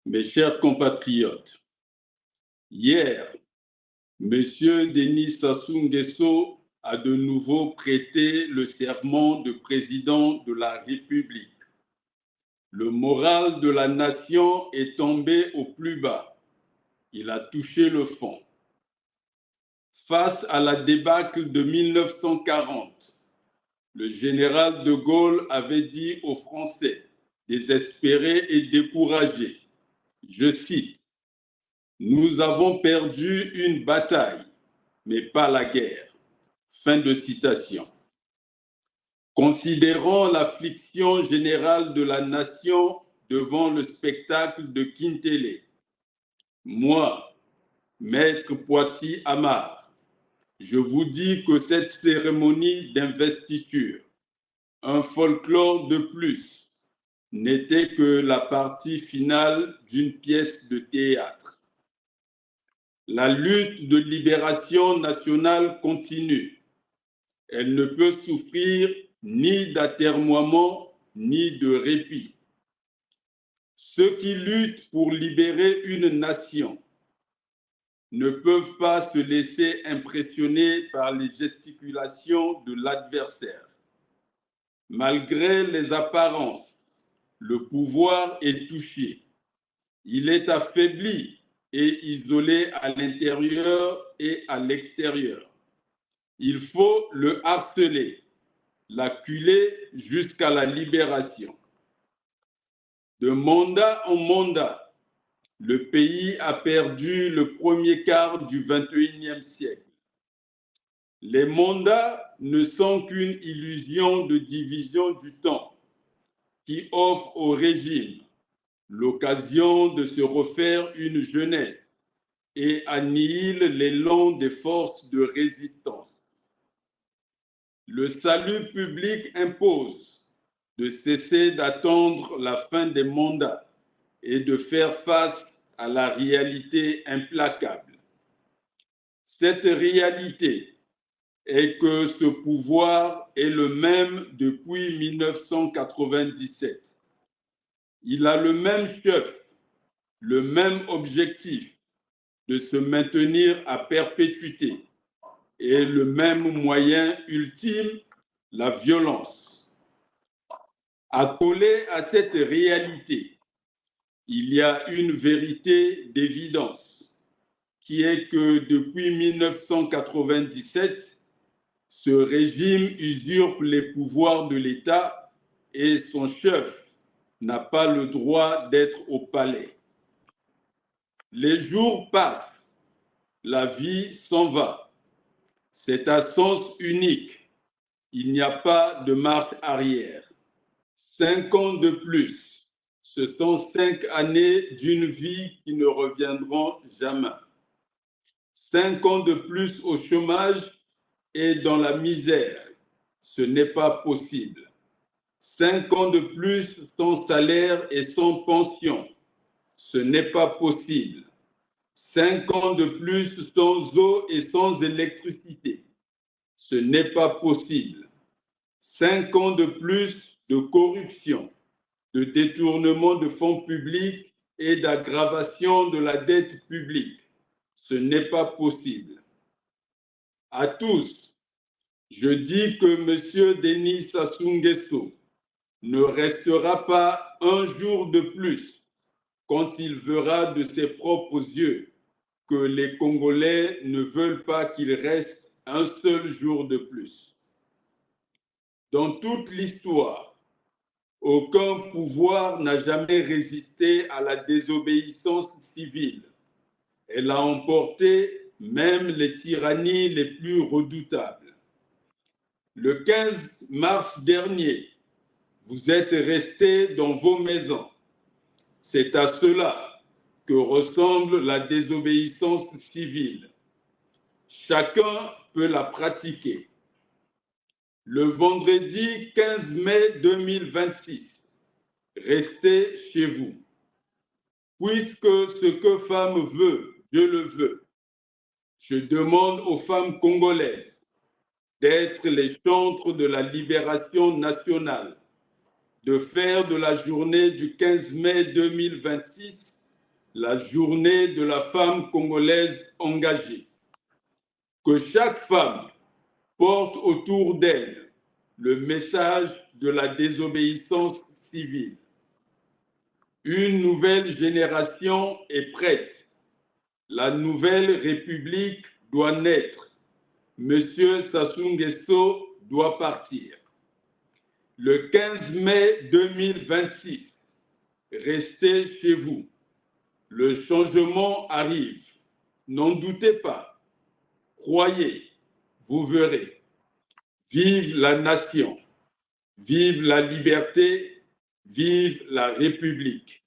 Mes chers compatriotes, hier, M. Denis Sassou Nguesso a de nouveau prêté le serment de président de la République. Le moral de la nation est tombé au plus bas. Il a touché le fond. Face à la débâcle de 1940, le général de Gaulle avait dit aux Français, désespérés et découragés, je cite, « Nous avons perdu une bataille, mais pas la guerre. » Fin de citation. Considérant l'affliction générale de la nation devant le spectacle de Kintélé, moi, Maître Poiti Amar, je vous dis que cette cérémonie d'investiture, un folklore de plus, n'était que la partie finale d'une pièce de théâtre. La lutte de libération nationale continue. Elle ne peut souffrir ni d'atermoiement ni de répit. Ceux qui luttent pour libérer une nation ne peuvent pas se laisser impressionner par les gesticulations de l'adversaire. Malgré les apparences, le pouvoir est touché. Il est affaibli et isolé à l'intérieur et à l'extérieur. Il faut le harceler, l'acculer jusqu'à la libération. De mandat en mandat, le pays a perdu le premier quart du XXIe siècle. Les mandats ne sont qu'une illusion de division du temps qui offre au régime l'occasion de se refaire une jeunesse et annihile l'élan des forces de résistance. Le salut public impose de cesser d'attendre la fin des mandats et de faire face à la réalité implacable. Cette réalité est que ce pouvoir est le même depuis 1997. Il a le même chef, le même objectif de se maintenir à perpétuité et le même moyen ultime, la violence. Accolé à cette réalité, il y a une vérité d'évidence qui est que depuis 1997, ce régime usurpe les pouvoirs de l'État et son chef n'a pas le droit d'être au palais. Les jours passent, la vie s'en va. C'est à sens unique. Il n'y a pas de marche arrière. 5 ans de plus, ce sont 5 années d'une vie qui ne reviendront jamais. 5 ans de plus au chômage et dans la misère, ce n'est pas possible. 5 ans de plus sans salaire et sans pension, ce n'est pas possible. 5 ans de plus sans eau et sans électricité, ce n'est pas possible. 5 ans de plus de corruption, de détournement de fonds publics et d'aggravation de la dette publique, ce n'est pas possible. À tous, je dis que M. Denis Sassou Nguesso ne restera pas un jour de plus quand il verra de ses propres yeux que les Congolais ne veulent pas qu'il reste un seul jour de plus. Dans toute l'histoire, aucun pouvoir n'a jamais résisté à la désobéissance civile. Elle a emporté même les tyrannies les plus redoutables. Le 15 mars dernier, vous êtes restés dans vos maisons. C'est à cela que ressemble la désobéissance civile. Chacun peut la pratiquer. Le vendredi 15 mai 2026, restez chez vous. Puisque ce que femme veut, je le veux. Je demande aux femmes congolaises d'être les chantres de la libération nationale, de faire de la journée du 15 mai 2026 la journée de la femme congolaise engagée. Que chaque femme porte autour d'elle le message de la désobéissance civile. Une nouvelle génération est prête. La nouvelle République doit naître. Monsieur Sassou Nguesso doit partir. Le 15 mai 2026, restez chez vous. Le changement arrive. N'en doutez pas. Croyez, vous verrez. Vive la nation. Vive la liberté. Vive la République.